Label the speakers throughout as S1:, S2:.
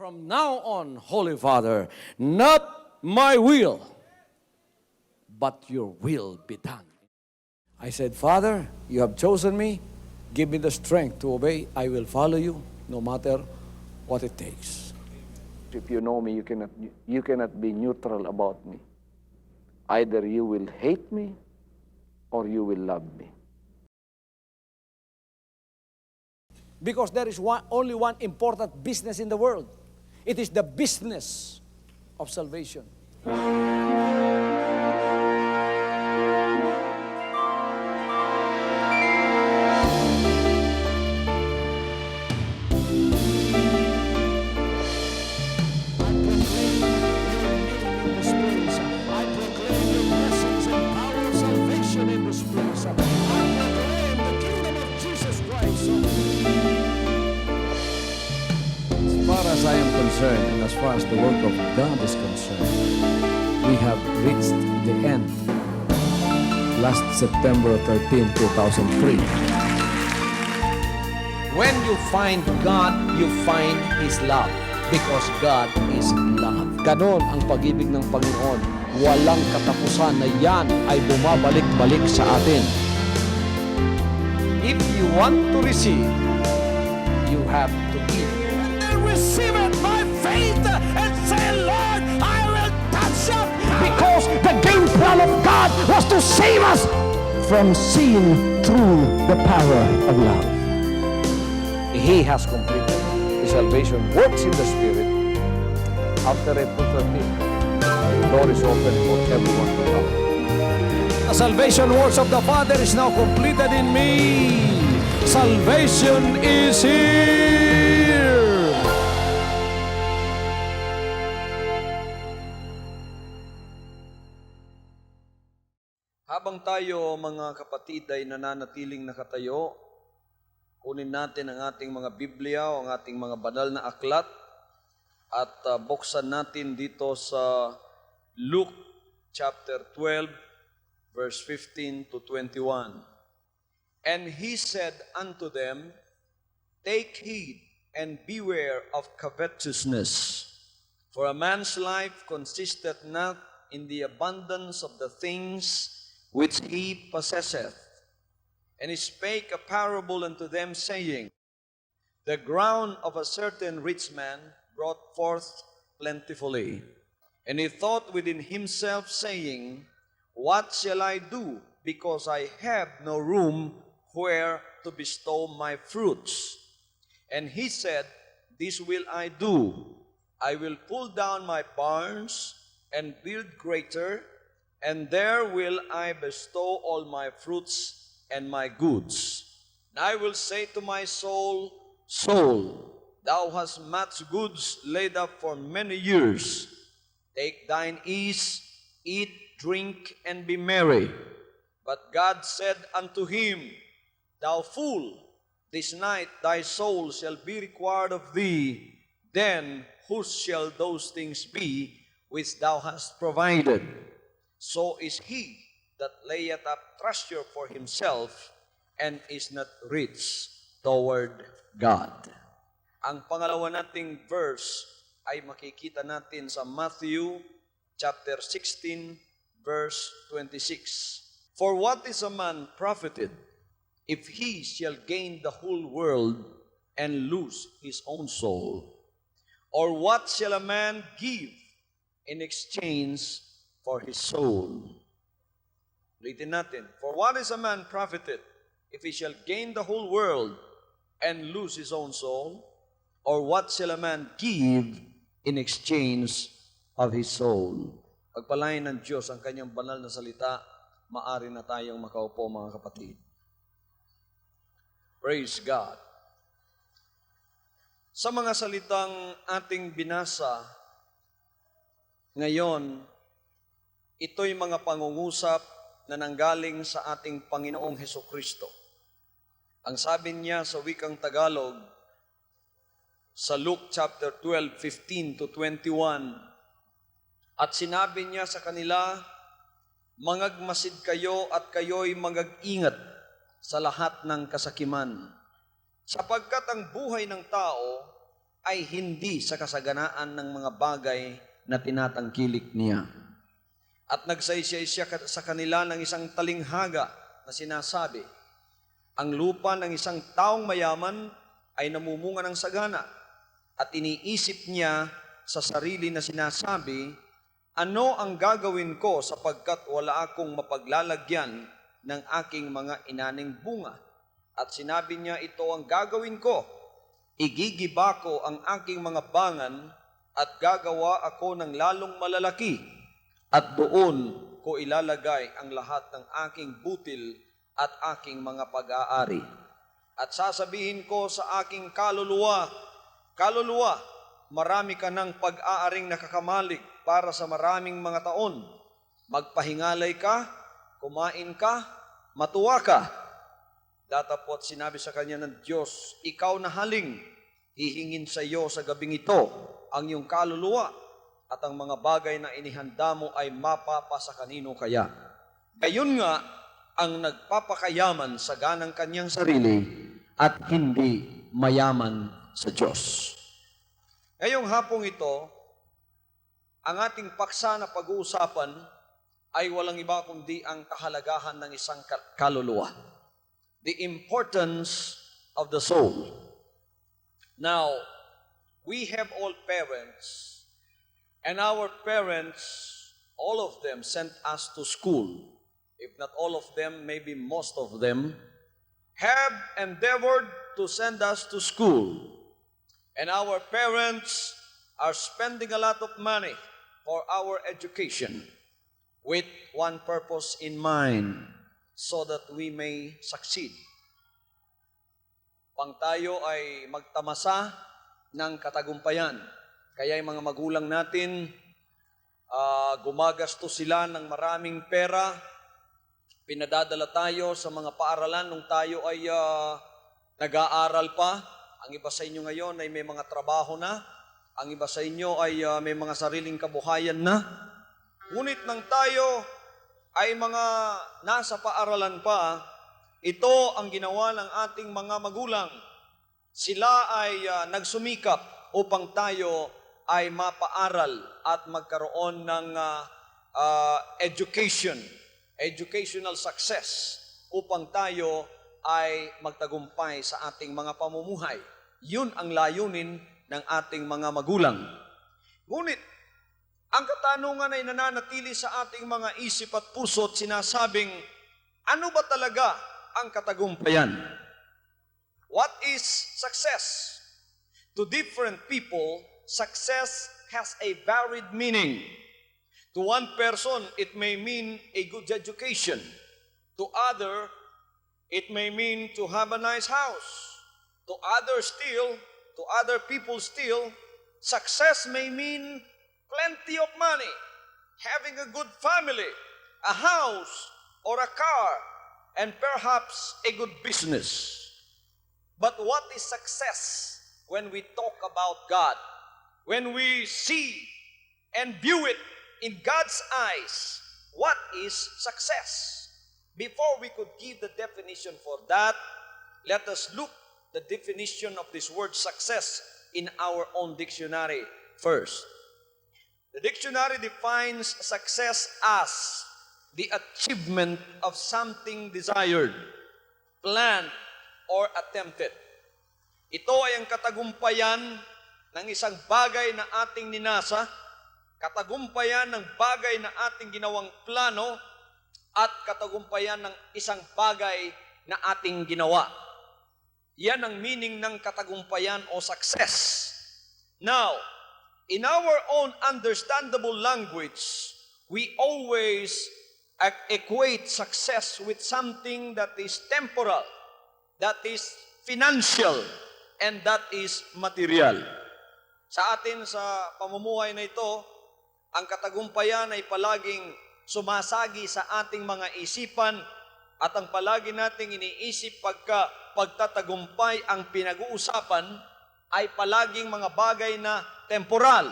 S1: From now on, Holy Father, not my will, but your will be done. I said, Father, you have chosen me. Give me the strength to obey. I will follow you no matter what it takes.
S2: If you know me, you cannot be neutral about me. Either you will hate me or you will love me.
S1: Because there is only one important business in the world. It is the business of salvation. As I am concerned, and as far as the work of God is concerned, we have reached the end. Last September 13, 2003. When you find God, you find His love. Because God is love. Ganon ang pag-ibig ng Panginoon. Walang katapusan na yan ay bumabalik-balik sa atin. If you want to receive, you have to give. Receive it by faith and say, Lord, I will touch up. Because the game plan of God was to save us from sin through the power of love. He has completed His salvation, works in the Spirit. After April 13, the door is open for everyone to come. The salvation works of the Father is now completed in me. Salvation is here.
S3: Habang tayo mga kapatid ay nananatiling nakatayo, kunin natin ang ating mga Biblia o ang ating mga banal na aklat at buksan natin dito sa Luke chapter 12 verse 15 to 21. And he said unto them, Take heed and beware of covetousness, for a man's life consisteth not in the abundance of the things which he possesseth. And he spake a parable unto them, saying, The ground of a certain rich man brought forth plentifully. And he thought within himself, saying, What shall I do, because I have no room where to bestow my fruits? And he said, This will I do. I will pull down my barns and build greater, and there will I bestow all my fruits and my goods. And I will say to my soul, Soul, thou hast much goods laid up for many years. Take thine ease, eat, drink, and be merry. But God said unto him, Thou fool, this night thy soul shall be required of thee. Then whose shall those things be which thou hast provided? So is he that layeth up treasure for himself and is not rich toward God. Ang pangalawa nating verse ay makikita natin sa Matthew chapter 16 verse 26. For what is a man profited if he shall gain the whole world and lose his own soul? Or what shall a man give in exchange for his soul? Ulitin natin. For what is a man profited if he shall gain the whole world and lose his own soul? Or what shall a man give in exchange of his soul? Pagpalain ng Diyos ang kanyang banal na salita, maari na tayong makaupo mga kapatid. Praise God. Sa mga salitang ating binasa ngayon, ito'y mga pangungusap na nanggaling sa ating Panginoong Hesukristo. Ang sabi niya sa wikang Tagalog, sa Luke chapter 12, 15 to 21, at sinabi niya sa kanila, Mangagmasid kayo at kayo'y magag-ingat sa lahat ng kasakiman, sapagkat ang buhay ng tao ay hindi sa kasaganaan ng mga bagay na tinatangkilik niya. At nagsaysay siya sa kanila ng isang talinghaga na sinasabi, ang lupa ng isang taong mayaman ay namumunga ng sagana at iniisip niya sa sarili na sinasabi, ano ang gagawin ko sapagkat wala akong mapaglalagyan ng aking mga inaning bunga? At sinabi niya, ito ang gagawin ko, igigiba ko ang aking mga bangan at gagawa ako ng lalong malalaki at doon ko ilalagay ang lahat ng aking butil at aking mga pag-aari. At sasabihin ko sa aking kaluluwa, kaluluwa, marami ka ng pag-aaring nakakamalig para sa maraming mga taon. Magpahingalay ka, kumain ka, matuwa ka. Datapot sinabi sa kanya ng Diyos, ikaw na haling, hihingin sa iyo sa gabing ito ang iyong kaluluwa at ang mga bagay na inihanda mo ay mapapasa kanino kaya. Gayon nga ang nagpapakayaman sa ganang kanyang sarili at hindi mayaman sa Diyos. Ngayong hapong ito, ang ating paksa na pag-uusapan ay walang iba kundi ang kahalagahan ng isang kaluluwa. The importance of the soul. Now, we have all parents, and our parents, all of them sent us to school. If not all of them, maybe most of them, have endeavored to send us to school. And our parents are spending a lot of money for our education with one purpose in mind, so that we may succeed. Pang tayo ay magtamasa ng katagumpayan. Kaya yung mga magulang natin, gumagasto sila ng maraming pera, pinadadala tayo sa mga paaralan nung tayo ay nag-aaral pa. Ang iba sa inyo ngayon ay may mga trabaho na. Ang iba sa inyo ay may mga sariling kabuhayan na. Ngunit nang tayo ay mga nasa paaralan pa, ito ang ginawa ng ating mga magulang. Sila ay nagsumikap upang tayo ay mapaaral at magkaroon ng educational success upang tayo ay magtagumpay sa ating mga pamumuhay. Yun ang layunin ng ating mga magulang. Ngunit, ang katanungan ay nananatili sa ating mga isip at puso at sinasabing, ano ba talaga ang katagumpayan? What is success? To different people, success has a varied meaning. To one person, it may mean a good education. To other, it may mean to have a nice house. To other people still, success may mean plenty of money, having a good family, a house or a car, and perhaps a good business. But what is success when we talk about God? When we see and view it in God's eyes, what is success? Before we could give the definition for that, let us look the definition of this word success in our own dictionary first. The dictionary defines success as the achievement of something desired, planned, or attempted. Ito ay ang katagumpayan ng isang bagay na ating ninasa, katagumpayan ng bagay na ating ginawang plano, at katagumpayan ng isang bagay na ating ginawa. Yan ang meaning ng katagumpayan o success. Now, in our own understandable language, we always equate success with something that is temporal, that is financial, and that is material. Sa atin, sa pamumuhay na ito, ang katagumpayan ay palaging sumasagi sa ating mga isipan at ang palagi nating iniisip pagtatagumpay ang pinag-uusapan ay palaging mga bagay na temporal,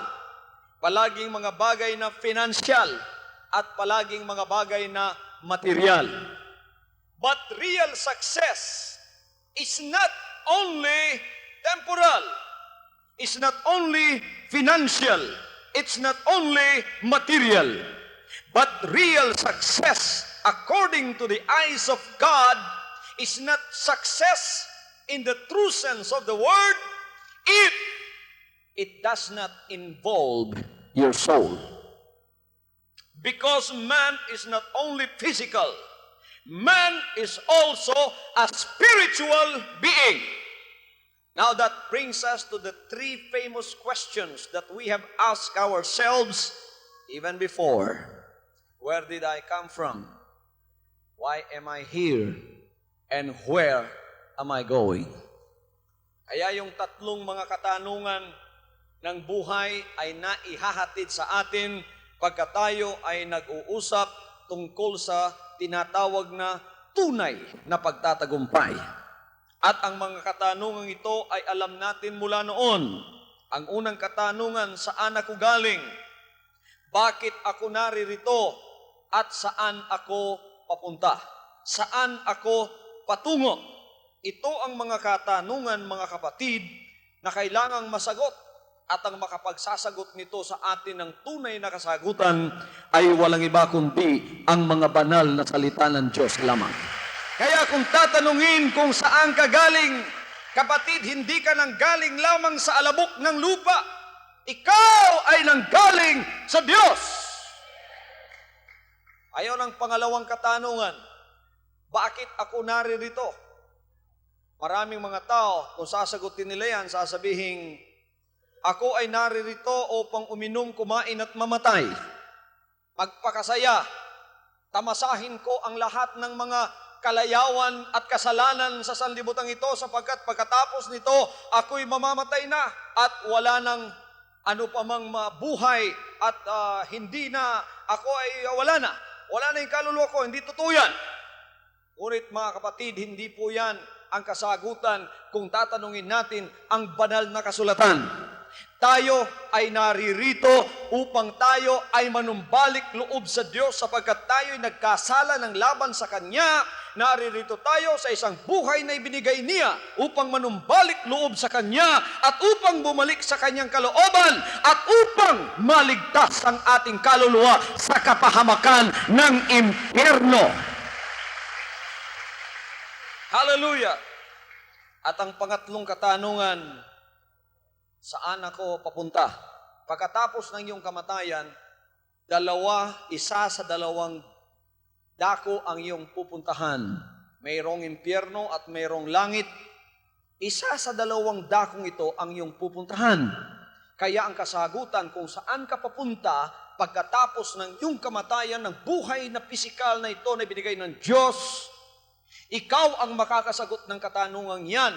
S3: palaging mga bagay na financial, at palaging mga bagay na material. But real success is not only temporal. is not only financial, it's not only material, but real success, according to the eyes of God, is not success in the true sense of the word if it does not involve your soul. Because man is not only physical, man is also a spiritual being. Now that brings us to the three famous questions that we have asked ourselves even before. Where did I come from? Why am I here? And where am I going? Kaya yung tatlong mga katanungan ng buhay ay naihahatid sa atin pagka tayo ay nag-uusap tungkol sa tinatawag na tunay na pagtatagumpay. At ang mga katanungan ito ay alam natin mula noon. Ang unang katanungan, saan ako galing? Bakit ako naririto? At saan ako papunta? Saan ako patungo? Ito ang mga katanungan, mga kapatid, na kailangang masagot. At ang makapagsasagot nito sa atin ng tunay na kasagutan ay walang iba kundi ang mga banal na salita ng Diyos lamang. Kaya kung tatanungin kung saan ka galing, kapatid, hindi ka nanggaling lamang sa alabok ng lupa. Ikaw ay nanggaling sa Diyos. Ayaw ng pangalawang katanungan, bakit ako naririto? Maraming mga tao, kung sasagutin nila yan, sasabihin, ako ay naririto upang uminom, kumain at mamatay. Magpakasaya, tamasahin ko ang lahat ng mga kalayawan at kasalanan sa sanlibutan ito sapagkat pagkatapos nito, ako'y mamamatay na at wala nang ano pa mang mabuhay at hindi na, ako ay wala na. Wala na yung kaluluwa ko, hindi totoo yan. Ngunit mga kapatid, hindi po yan ang kasagutan kung tatanungin natin ang banal na kasulatan. Tayo ay naririto upang tayo ay manumbalik loob sa Diyos sapagkat tayo ay nagkasala ng laban sa Kanya. Naririto tayo sa isang buhay na ibinigay niya upang manumbalik loob sa Kanya at upang bumalik sa Kanyang kalooban at upang maligtas ang ating kaluluwa sa kapahamakan ng impyerno. Hallelujah! At ang pangatlong katanungan, saan ako papunta? Pagkatapos ng iyong kamatayan, isa sa dalawang dako ang iyong pupuntahan. Mayroong impyerno at mayroong langit. Isa sa dalawang dakong ito ang iyong pupuntahan. Kaya ang kasagutan kung saan ka papunta pagkatapos ng iyong kamatayan ng buhay na pisikal na ito na binigay ng Diyos, ikaw ang makakasagot ng katanungang yan.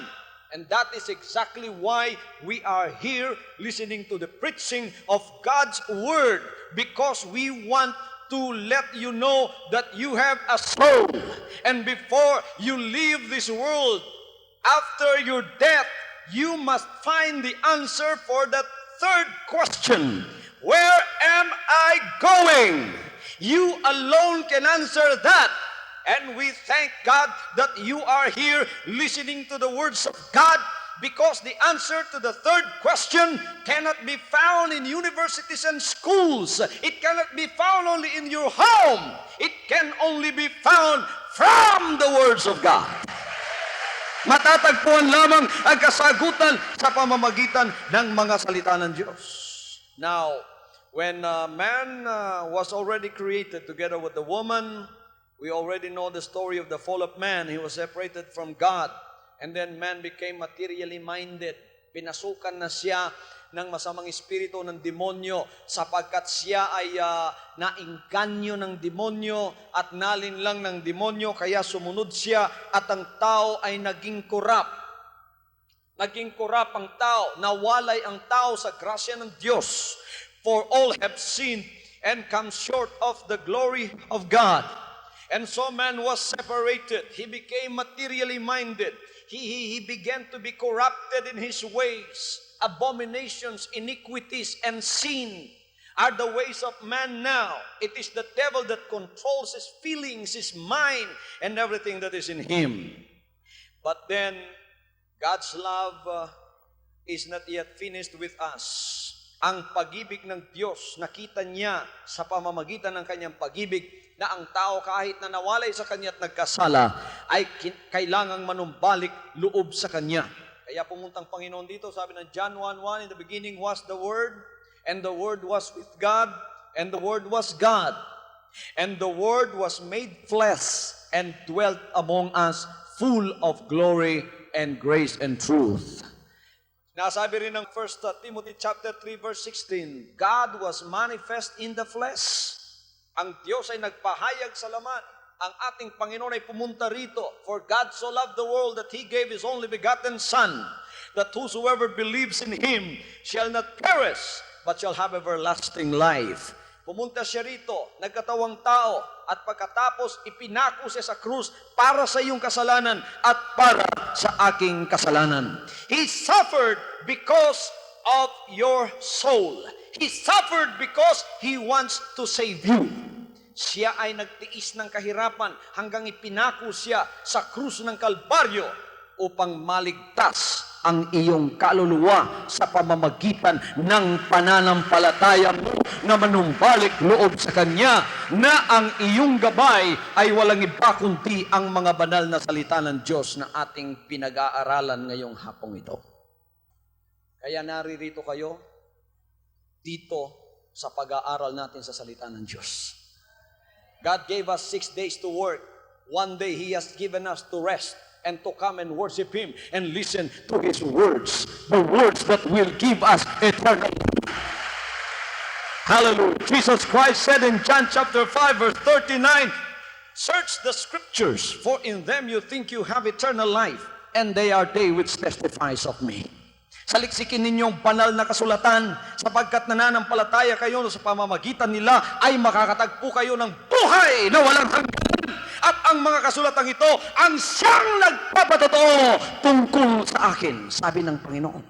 S3: And that is exactly why we are here listening to the preaching of God's Word, because we want to let you know that you have a soul. And before you leave this world, after your death, you must find the answer for that third question. Where am I going? You alone can answer that. And we thank God that you are here listening to the words of God, because the answer to the third question cannot be found in universities and schools. It cannot be found only in your home. It can only be found from the words of God. Matatagpuan lamang ang kasagutan sa pamamagitan ng mga salita ng Diyos. Now, when man was already created together with the woman, we already know the story of the fall of man. He was separated from God. And then man became materially minded. Pinasukan na siya ng masamang espiritu ng demonyo sapagkat siya ay naingganyo ng demonyo at nalinlang ng demonyo, kaya sumunod siya at ang tao ay naging korap. Naging korap ang tao, nawalay ang tao sa grasya ng Diyos. For all have sinned and come short of the glory of God. And so man was separated. He became materially minded. He began to be corrupted in his ways. Abominations, iniquities, and sin are the ways of man now. It is the devil that controls his feelings, his mind, and everything that is in him. But then, God's love is not yet finished with us. Ang pag-ibig ng Diyos, nakita niya sa pamamagitan ng kanyang pag-ibig na ang tao kahit na nawalay sa kanya at nagkasala, ay kailangang manumbalik loob sa kanya. Kaya pumuntang Panginoon dito, sabi ng John 1:1, in the beginning was the Word, and the Word was with God, and the Word was God. And the Word was made flesh and dwelt among us, full of glory and grace and truth. Nasabi rin ng 1 Timothy chapter 3 verse 16, God was manifest in the flesh. Ang Diyos ay nagpahayag sa laman. Ang ating Panginoon ay pumunta rito. For God so loved the world that He gave His only begotten Son, that whosoever believes in Him shall not perish, but shall have everlasting life. Pumunta siya rito, nagkatawang tao, at pagkatapos ipinako siya sa krus para sa iyong kasalanan at para sa aking kasalanan. He suffered because of your soul. He suffered because He wants to save you. Siya ay nagtiis ng kahirapan hanggang ipinako siya sa krus ng Kalbaryo upang maligtas ang iyong kaluluwa sa pamamagitan ng pananampalataya mo na manumbalik loob sa Kanya, na ang iyong gabay ay walang iba kundi ang mga banal na salita ng Diyos na ating pinag-aaralan ngayong hapong ito. Kaya naririto kayo dito sa pag-aaral natin sa salita ng Diyos. God gave us 6 days to work. One day He has given us to rest and to come and worship Him and listen to His words, the words that will give us eternal life. Hallelujah. Jesus Christ said in John chapter 5 verse 39, search the scriptures, for in them you think you have eternal life, and they are they which testifies of me. Saliksikin ninyong banal na kasulatan, sapagkat nananampalataya kayo sa pamamagitan nila ay makakatagpo kayo ng buhay na walang hanggan. At ang mga kasulatang ito ang siyang nagpapatotoo tungkol sa akin, sabi ng Panginoon.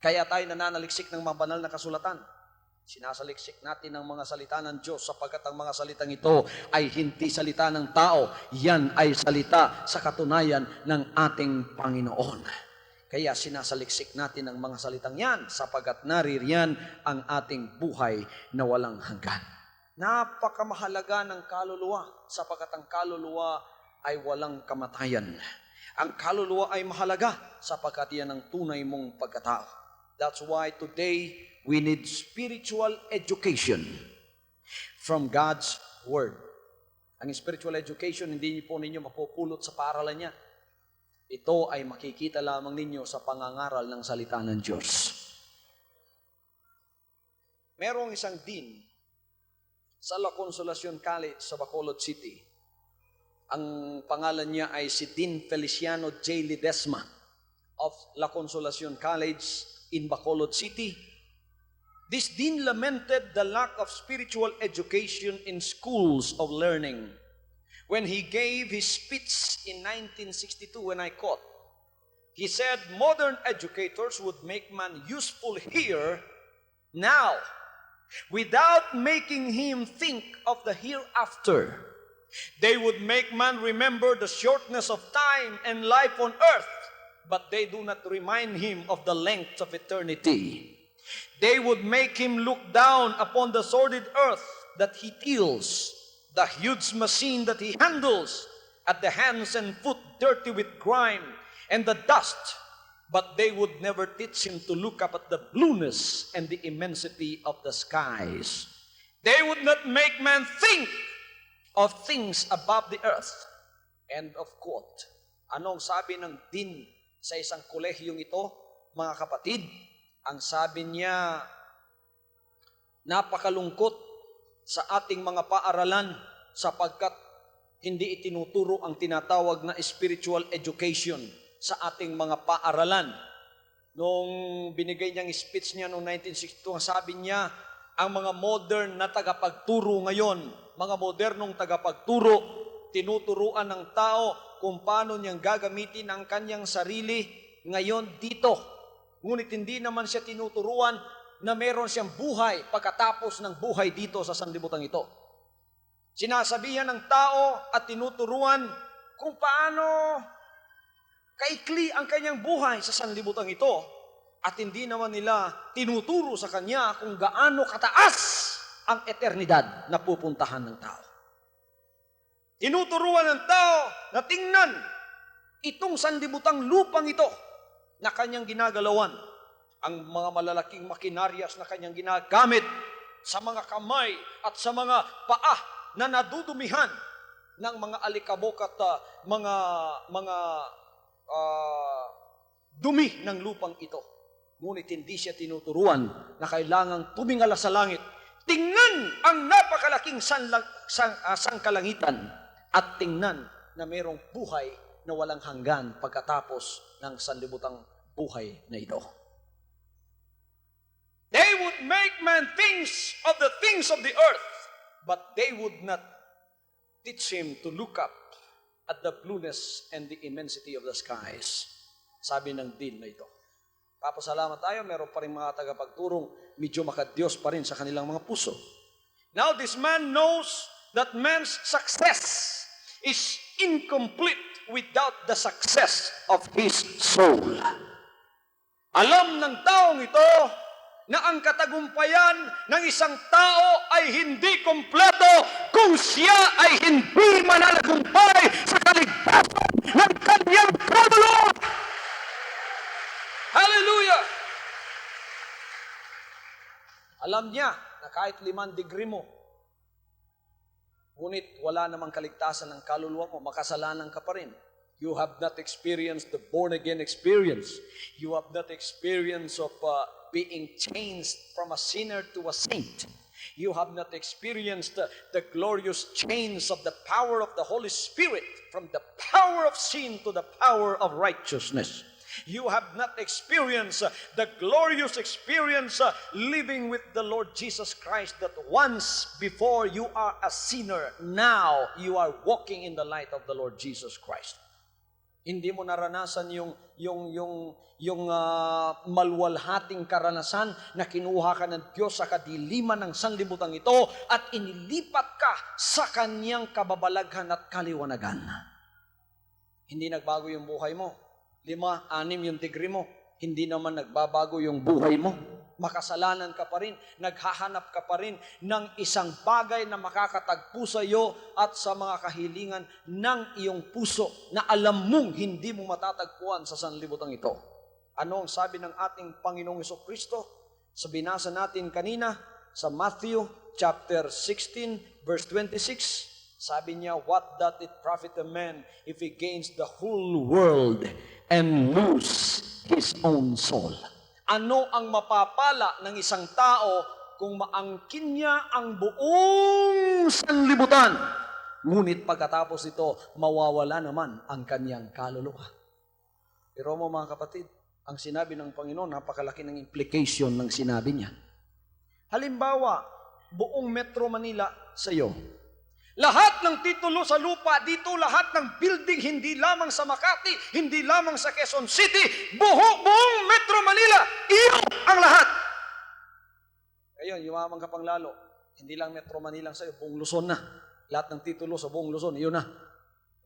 S3: Kaya tayo nananaliksik ng mga banal na kasulatan. Sinasaliksik natin ang mga salita ng Diyos sapagkat ang mga salitang ito ay hindi salita ng tao. Yan ay salita sa katunayan ng ating Panginoon. Kaya sinasaliksik natin ang mga salitang yan sapagkat naririyan ang ating buhay na walang hanggan. Napakamahalaga ng kaluluwa sapagkat ang kaluluwa ay walang kamatayan. Ang kaluluwa ay mahalaga sapagkat yan ang tunay mong pagkatao. That's why today we need spiritual education from God's Word. Ang spiritual education, hindi po ninyo mapupulot sa paaralan niya. Ito ay makikita lamang ninyo sa pangangaral ng salita ng Diyos. Merong isang dean sa La Consolacion College sa Bacolod City. Ang pangalan niya ay si Dean Feliciano J. Ledesma of La Consolacion College in Bacolod City. This dean lamented the lack of spiritual education in schools of learning when he gave his speech in 1962, when I quote, he said, modern educators would make man useful here, now, without making him think of the hereafter. They would make man remember the shortness of time and life on earth, but they do not remind him of the length of eternity. They would make him look down upon the sordid earth that he tills, the huge machine that he handles, at the hands and foot dirty with grime and the dust, but they would never teach him to look up at the blueness and the immensity of the skies. They would not make man think of things above the earth. End of quote. Anong sabi ng dean sa isang kolehiyong ito, mga kapatid? Ang sabi niya, napakalungkot sa ating mga paaralan sapagkat hindi itinuturo ang tinatawag na spiritual education sa ating mga paaralan. Nung binigay niyang speech niya noong 1962, sabi niya, ang mga modern na tagapagturo ngayon, mga modernong tagapagturo, tinuturuan ng tao kung paano niyang gagamitin ang kanyang sarili ngayon dito. Ngunit hindi naman siya tinuturuan na meron siyang buhay pagkatapos ng buhay dito sa sanlibutan ito. Sinasabihan ng tao at tinuturuan kung paano kaikli ang kanyang buhay sa sanlibutan ito. At hindi naman nila tinuturo sa Kanya kung gaano kataas ang eternidad na pupuntahan ng tao. Tinuturuan ng tao na tingnan itong sanlibutang lupang ito na Kanyang ginagalawan, ang mga malalaking makinaryas na Kanyang ginagamit sa mga kamay at sa mga paa na nadudumihan ng mga alikabok at mga dumi ng lupang ito. Ngunit hindi siya tinuturuan na kailangang tumingala sa langit. Tingnan ang napakalaking sangkalangitan at tingnan na mayroong buhay na walang hanggan pagkatapos ng sanlibutang buhay na ito. They would make man things of the earth, but they would not teach him to look up at the blueness and the immensity of the skies. Sabi ng din na ito. Papasalamat tayo, meron pa rin mga tagapagturong medyo makadiyos pa rin sa kanilang mga puso. Now this man knows that man's success is incomplete without the success of his soul. Alam ng taong ito na ang katagumpayan ng isang tao ay hindi kompleto kung siya ay hindi mananagumpay sa kaligtasan ng kanyang kaluluwa. Hallelujah! Alam niya na kahit 5 degree mo, ngunit wala namang kaligtasan ng kaluluwa mo, makasalanan ka pa rin. You have not experienced the born-again experience. You have not experienced of being changed from a sinner to a saint. You have not experienced the glorious change of the power of the Holy Spirit from the power of sin to the power of righteousness. You have not experienced the glorious experience living with the Lord Jesus Christ, that once before you are a sinner, now you are walking in the light of the Lord Jesus Christ. Hindi mo naranasan yung malwalhating karanasan na kinuha ka ng Diyos sa kadiliman ng sanlibutan ito at inilipat ka sa Kanyang kababalaghan at kaliwanagan. Hindi nagbago yung buhay mo. 5, 6 yung degree mo. Hindi naman nagbabago yung buhay mo. Makasalanan ka pa rin. Naghahanap ka pa rin ng isang bagay na makakatagpo sa iyo at sa mga kahilingan ng iyong puso na alam mong hindi mo matatagpuan sa sanlibutan ito. Ano ang sabi ng ating Panginoong Jesucristo? Sa binasa natin kanina sa Matthew chapter 16 verse 26. Sabi niya, what doth it profit a man if he gains the whole world and lose his own soul? Ano ang mapapala ng isang tao kung maangkin niya ang buong sanlibutan, ngunit pagkatapos ito, mawawala naman ang kanyang kaluluwa? Pero mo mga kapatid, ang sinabi ng Panginoon, napakalaki ng implication ng sinabi niya. Halimbawa, buong Metro Manila sa iyo. Lahat ng titulo sa lupa, dito lahat ng building, hindi lamang sa Makati, hindi lamang sa Quezon City, buong Metro Manila, iyo ang lahat. Ngayon, yumaman ka pang lalo, hindi lang Metro Manila sa iyo, buong Luzon na. Lahat ng titulo sa buong Luzon, iyo na.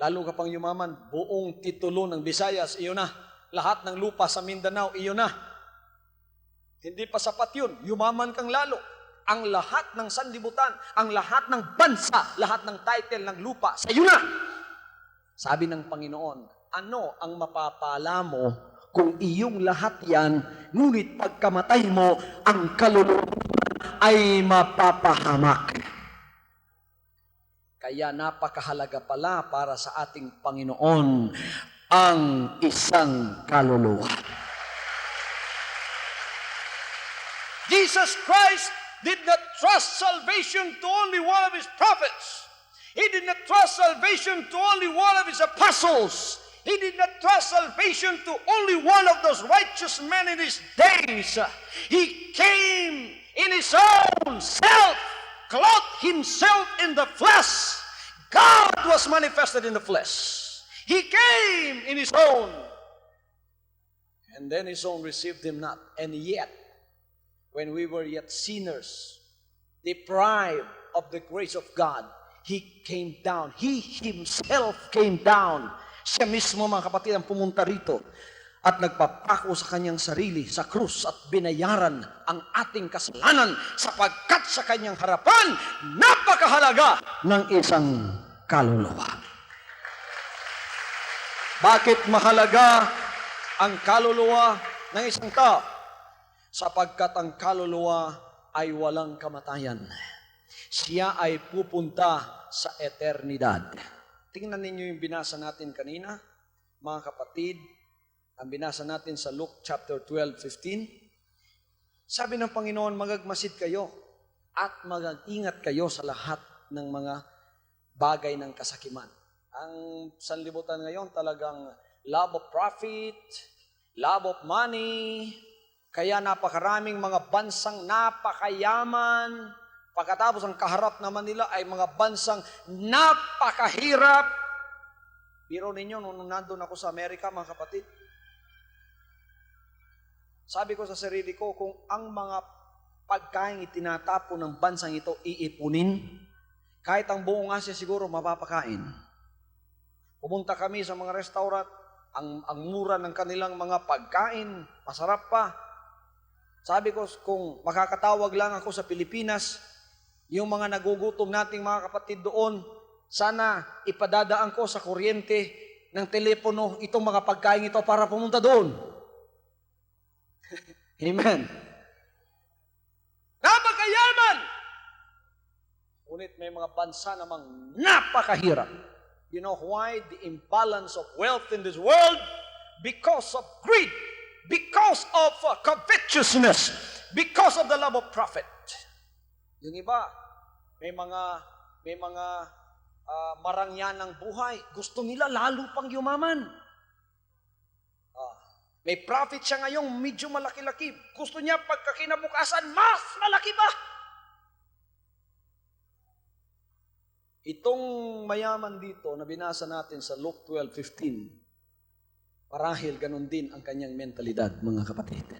S3: Lalo ka pang yumaman, buong titulo ng Visayas, iyo na. Lahat ng lupa sa Mindanao, iyo na. Hindi pa sapat yun, yumaman kang lalo. Ang lahat ng sanlibutan, ang lahat ng bansa, lahat ng title ng lupa, sa iyo na. Sabi ng Panginoon, ano ang mapapala mo kung iyong lahat yan, ngunit pagkamatay mo, ang kaluluwa ay mapapahamak. Kaya napakahalaga pala para sa ating Panginoon ang isang kaluluwa. Jesus Christ did not trust salvation to only one of his prophets. He did not trust salvation to only one of his apostles. He did not trust salvation to only one of those righteous men in his days. He came in his own self, clothed himself in the flesh. God was manifested in the flesh. He came in his own. And then his own received him not. And yet, when we were yet sinners, deprived of the grace of God, He came down. He Himself came down. Siya mismo, mga kapatid, ang pumunta rito. at nagpapako sa kanyang sarili sa krus at binayaran ang ating kasalanan sapagkat sa kanyang harapan, napakahalaga ng isang kaluluwa. Bakit mahalaga ang kaluluwa ng isang tao? Sapagkat ang kaluluwa ay walang kamatayan. Siya ay pupunta sa eternidad. Tingnan ninyo yung binasa natin kanina, mga kapatid. Ang binasa natin sa Luke chapter 12:15. Sabi ng Panginoon, magagmasid kayo at mag-ingat kayo sa lahat ng mga bagay ng kasakiman. Ang sanlibutan ngayon talagang love of profit, love of money, kaya napakaraming mga bansang napakayaman, pagkatapos ang kaharap naman nila ay mga bansang napakahirap. Biro ninyo, nung nandun ako sa Amerika, mga kapatid, sabi ko sa sarili ko, kung ang mga pagkain itinatapon ng bansang ito iipunin, kahit ang buong Asia siguro mapapakain. Pumunta kami sa mga restaurant, ang mura ng kanilang mga pagkain, masarap pa. Sabi ko, kung makakatawag lang ako sa Pilipinas, yung mga nagugutom nating mga kapatid doon, sana ipadadaan ko sa kuryente ng telepono itong mga pagkain ito para pumunta doon. Amen. Napakayaman! Ngunit may mga bansa namang napakahirap. You know why? The imbalance of wealth in this world? Because of greed. Because of covetousness. Because of the love of profit. Yung iba, may mga marangyan ng buhay. Gusto nila lalo pang yumaman. May profit siya ngayong medyo malaki-laki. Gusto niya pagkakinabukasan, mas malaki pa. Itong mayaman dito na binasa natin sa Luke 12:15, marahil ganun din ang kanyang mentalidad, mga kapatid.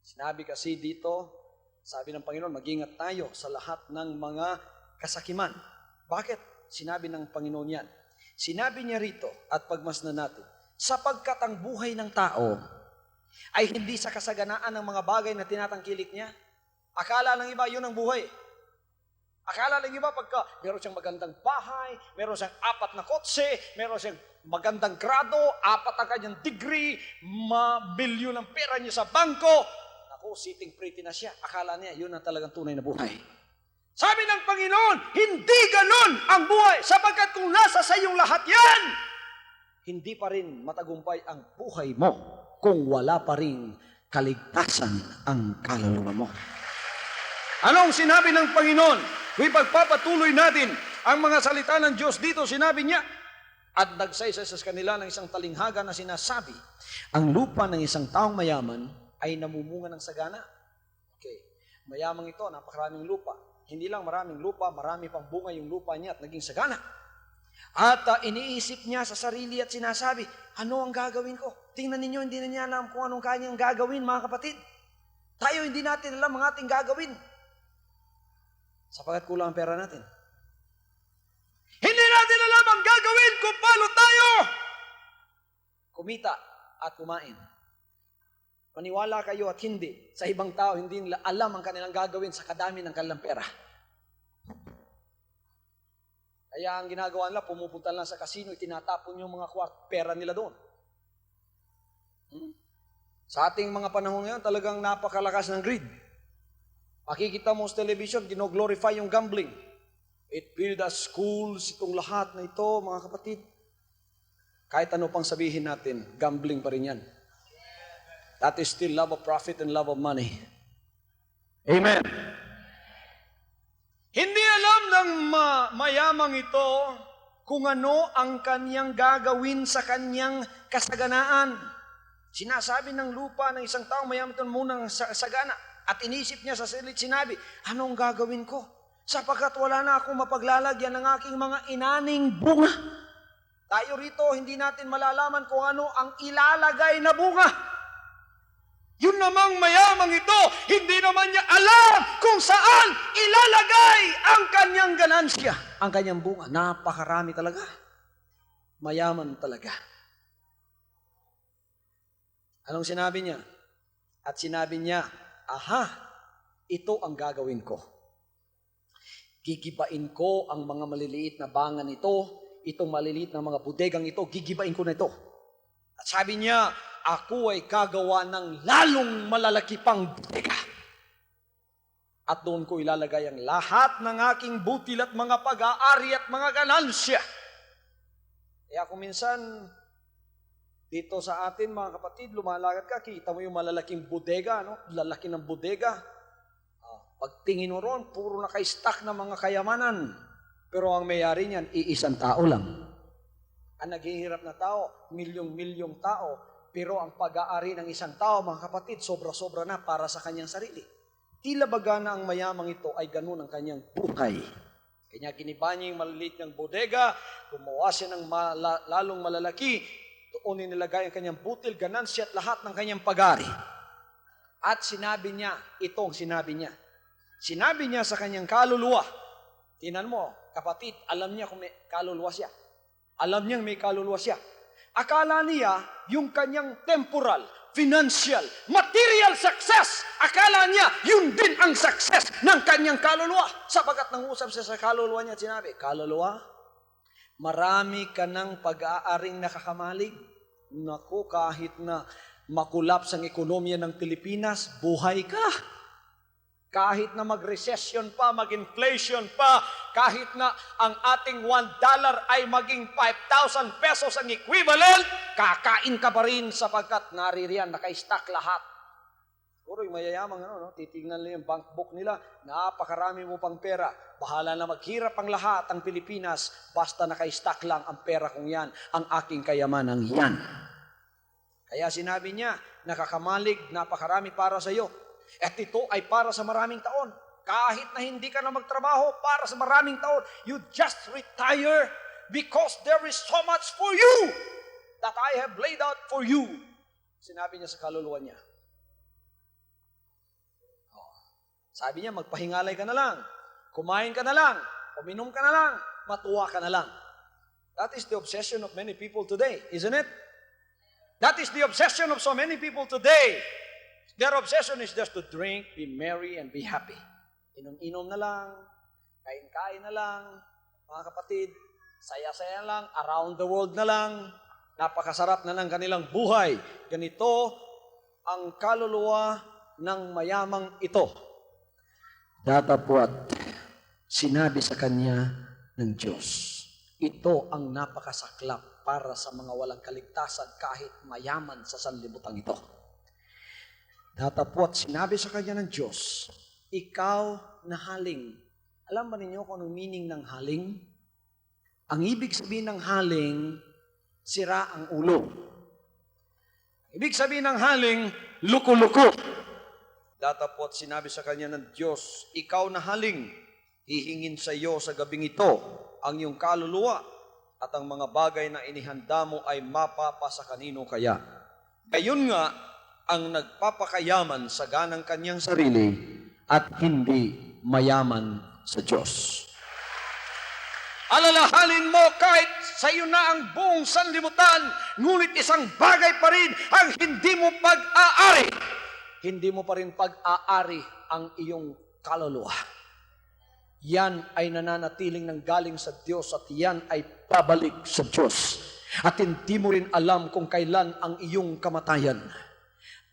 S3: Sinabi kasi dito, sabi ng Panginoon, mag-ingat tayo sa lahat ng mga kasakiman. Bakit? Sinabi ng Panginoon yan. Sinabi niya rito, at pagmasdan natin, sapagkat ang buhay ng tao ay hindi sa kasaganaan ng mga bagay na tinatangkilik niya. Akala ng iba, yun ang buhay. Akala ng iba, pagka meron siyang magandang bahay, meron siyang 4 na kotse, meron siyang magandang grado, 4 ang kanyang degree, mabilyon ang pera niya sa bangko, naku, sitting pretty na siya. Akala niya, yun ang talagang tunay na buhay. Sabi ng Panginoon, hindi ganon ang buhay, sapagkat kung nasa sa iyong lahat yan, hindi pa rin matagumpay ang buhay mo kung wala pa rin kaligtasan ang kaluluwa mo. Anong sinabi ng Panginoon? Kung ipagpapatuloy natin ang mga salita ng Diyos dito, sinabi niya, at nagsaysa sa kanila ng isang talinghaga na sinasabi, ang lupa ng isang taong mayaman ay namumunga ng sagana. Okay. Mayamang ito, napakaraming lupa. Hindi lang maraming lupa, marami pang bunga yung lupa niya at naging sagana. At iniisip niya sa sarili at sinasabi, ano ang gagawin ko? Tingnan ninyo, hindi na niya alam kung anong kanyang gagawin, mga kapatid. Tayo hindi natin alam ang ating gagawin. Sapagkat kulang ang pera natin. Hindi natin alam ang gagawin kung paano tayo kumita at kumain. Maniwala kayo at hindi. Sa ibang tao, hindi nila alam ang kanilang gagawin sa kadami ng kanilang pera. Kaya ang ginagawa nila, pumupunta lang sa kasino, itinatapon yung mga pera nila doon. Sa ating mga panahon ngayon, talagang napakalakas ng greed. Makikita mo sa television, gino-glorify yung gambling. It build us schools, itong lahat na ito, mga kapatid. Kahit ano pang sabihin natin, gambling pa rin yan. That is still love of profit and love of money. Amen. Hindi alam ng mayamang ito kung ano ang kanyang gagawin sa kanyang kasaganaan. Sinasabi ng lupa ng isang taong mayaman ito munang sagana. At inisip niya sa sarili, sinabi, anong gagawin ko? Sapagkat wala na akong mapaglalagyan ng aking mga inaning bunga. Tayo rito, hindi natin malalaman kung ano ang ilalagay na bunga. Yun namang mayamang ito, hindi naman niya alam kung saan ilalagay ang kanyang ganansya. Ang kanyang bunga, napakarami talaga. Mayaman talaga. Anong sinabi niya? At sinabi niya, aha, ito ang gagawin ko. Gigibain ko ang mga maliliit na bangan ito, itong maliliit na mga bodegang ito, gigibain ko na ito. At sabi niya, ako ay gagawa ng lalong malalaki pang bodega. At doon ko ilalagay ang lahat ng aking butil at mga pag-aari at mga ganansya. Kaya kung minsan, dito sa atin mga kapatid, lumalakad ka, kita mo yung malalaking bodega, no? Lalaki ng bodega. Pagtingin mo ron, puro naka-stack na mga kayamanan. Pero ang mayari niyan, iisang tao lang. Ang naghihirap na tao, milyong-milyong tao. Pero ang pag-aari ng isang tao, mga kapatid, sobra-sobra na para sa kanyang sarili. Tila baga na ang mayamang ito ay ganun ang kanyang buhay. Kanya giniba niya yung maliliit niyang bodega, gumawa siya ng lalong malalaki, doon nilagay ang kanyang butil, ganansya at lahat ng kanyang pag-aari. At sinabi niya, itong sinabi niya. Sinabi niya sa kanyang kaluluwa, tinan mo, kapatid, alam niya kung may kaluluwa siya. Alam niyang may kaluluwa siya. Akala niya, yung kanyang temporal, financial, material success, akala niya, yun din ang success ng kanyang kaluluwa. Sapagat nangusap siya sa kaluluwa niya at sinabi, kaluluwa, marami ka ng pag-aaring nakakamalig. Naku, kahit na makulaps ang ekonomiya ng Pilipinas, buhay ka. Kahit na mag-recession pa, mag-inflation pa, kahit na ang ating $1 ay maging 5,000 pesos ang equivalent, kakain ka pa rin sapagkat naririyan, naka-stack lahat. Puro yung mayayamang, titignan nila yung bank book nila, napakarami mo pang pera. Bahala na maghirap ang lahat ang Pilipinas, basta naka-stack lang ang pera kong yan, ang aking kayamanang yan. Kaya sinabi niya, nakakamalig, napakarami para sa iyo. At ito ay para sa maraming taon. Kahit na hindi ka na magtrabaho, para sa maraming taon, you just retire because there is so much for you that I have laid out for you. Sinabi niya sa kaluluwa niya. Sabi niya, magpahingalay ka na lang, kumain ka na lang, uminom ka na lang, matuwa ka na lang. That is the obsession of many people today, isn't it? That is the obsession of so many people today. Their obsession is just to drink, be merry, and be happy. Inom-inom na lang, kain-kain na lang, mga kapatid, saya-saya lang, around the world na lang, napakasarap na ng kanilang buhay. Ganito ang kaluluwa ng mayamang ito. Datapwat, sinabi sa kanya ng Diyos, ito ang napakasaklap para sa mga walang kaligtasan kahit mayaman sa sanlibutan ito. Datapwat, sinabi sa kanya ng Diyos, ikaw na haling. Alam ba ninyo kung anong meaning ng haling? Ang ibig sabihin ng haling, sira ang ulo. Ibig sabihin ng haling, luko-luko. Datapwat, sinabi sa kanya ng Diyos, ikaw na haling, hihingin sa iyo sa gabing ito ang iyong kaluluwa at ang mga bagay na inihanda mo ay mapapasa kanino kaya. Gayon nga, ang nagpapakayaman sa ganang kanyang sarili at hindi mayaman sa Diyos. Alalahanin mo kahit sa iyo na ang buong sanlibutan, ngunit isang bagay pa rin ang hindi mo pag-aari. Hindi mo pa rin pag-aari ang iyong kaluluwa. Yan ay nananatiling ng galing sa Diyos at yan ay pabalik sa Diyos. At hindi mo rin alam kung kailan ang iyong kamatayan.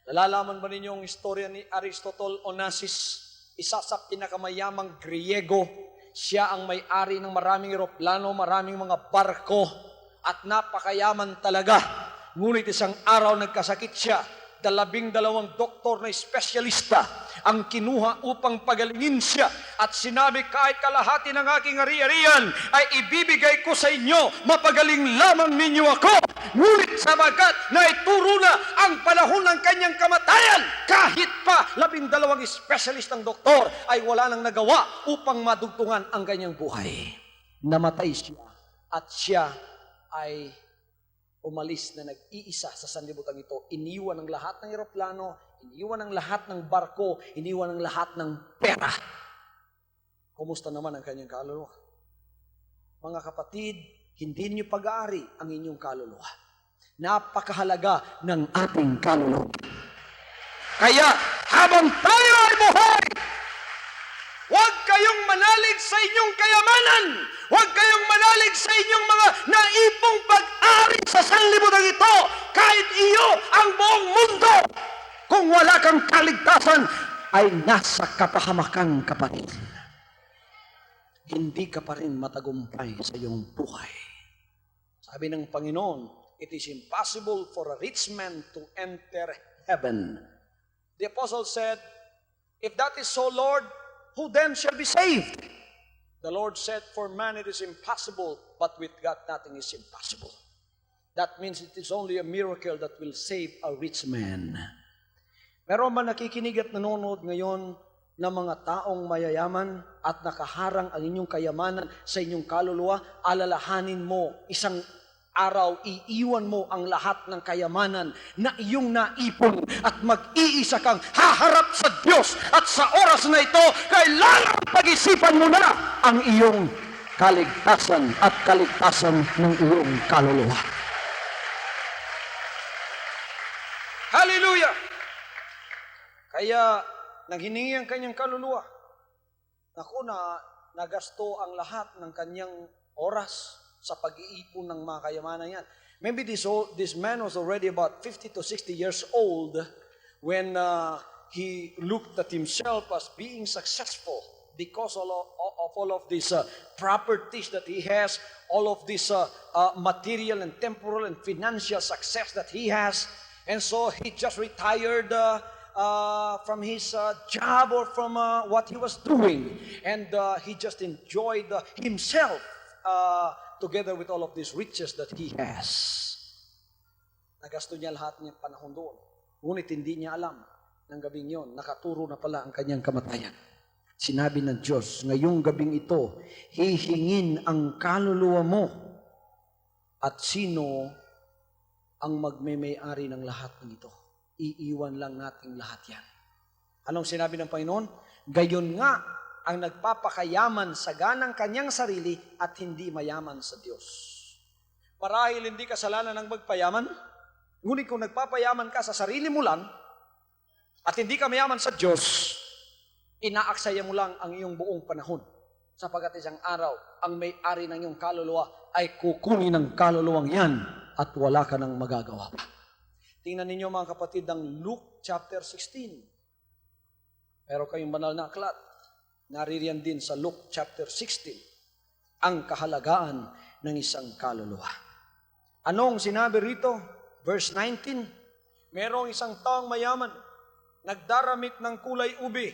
S3: Nalalaman ba ninyo ang istorya ni Aristotle Onassis? Isa sa pinakamayamang Griego. Siya ang may-ari ng maraming eroplano, maraming mga barko, at napakayaman talaga. Ngunit isang araw nagkasakit siya. 12 doktor na espesyalista ang kinuha upang pagalingin siya at sinabi, kahit kalahati ng aking ari-arian ay ibibigay ko sa inyo, mapagaling lamang ninyo ako. Ngunit sabagat na ituro na ang panahon ng kanyang kamatayan, kahit pa 12 espesyalistang doktor ay wala nang nagawa upang madugtungan ang kanyang buhay. Namatay siya at siya ay umalis na nag-iisa sa sanlibutan ito. Iniwan ang lahat ng eroplano, iniwan ang lahat ng barko, iniwan ang lahat ng pera. Kumusta naman ang kanyang kaluluwa? Mga kapatid, hindi niyo pag-aari ang inyong kaluluwa.
S1: Napakahalaga ng ating kaluluwa. Kaya habang tayo ay buhay, huwag kayong manalig sa inyong kayamanan. Huwag kayong manalig sa inyong mga naipong pag-ari sa sanlibutan ito. Kahit iyo ang buong mundo, kung wala kang kaligtasan, ay nasa kapahamakan, kapatid. Hindi ka pa rin matagumpay sa iyong buhay. Sabi ng Panginoon, it is impossible for a rich man to enter heaven. The apostle said, if that is so, Lord, who then shall be saved? The Lord said, for man it is impossible, but with God nothing is impossible. That means it is only a miracle that will save a rich man. Meron ba nakikinig at nanonood ngayon ng mga taong mayayaman at nakaharang ang inyong kayamanan sa inyong kaluluwa? Alalahanin mo, isang araw, iiwan mo ang lahat ng kayamanan na iyong naipon at mag-iisa kang haharap sa Diyos. At sa oras na ito, kailangan pag-isipan mo na ang iyong kaligtasan at kaligtasan ng iyong kaluluwa. Hallelujah! Kaya, naghiningi ang kanyang kaluluwa. Naku, nagasto ang lahat ng kanyang oras sa pag-iipon ng mga kayamanan yan. Maybe this man was already about 50 to 60 years old when he looked at himself as being successful because of all of these properties that he has, all of this material and temporal and financial success that he has. And so he just retired from his job or from what he was doing. And he just enjoyed himself together with all of these riches that he has. Nagasto niya lahat niyang panahon doon. Ngunit hindi niya alam ng gabing yon, nakaturo na pala ang kanyang kamatayan. Sinabi ng Diyos, ngayong gabing ito, hihingin ang kaluluwa mo at sino ang magmemay-ari ng lahat ng ito. Iiwan lang natin lahat yan. Anong sinabi ng Panginoon? Gayon nga ang nagpapakayaman sa ganang kanyang sarili at hindi mayaman sa Diyos. Marahil hindi kasalanan ng magpayaman, ngunit kung nagpapayaman ka sa sarili mo lang at hindi ka mayaman sa Diyos, inaaksaya mo lang ang iyong buong panahon. Sapagkat isang araw, ang may-ari ng iyong kaluluwa ay kukunin ng kaluluwang yan at wala ka nang magagawa pa. Tingnan ninyo mga kapatid ang Luke chapter 16. Pero kayong banal na aklat, naririyan din sa Luke chapter 16 ang kahalagaan ng isang kaluluwa. Anong sinabi rito? Verse 19, merong isang taong mayaman, nagdaramit ng kulay ubi,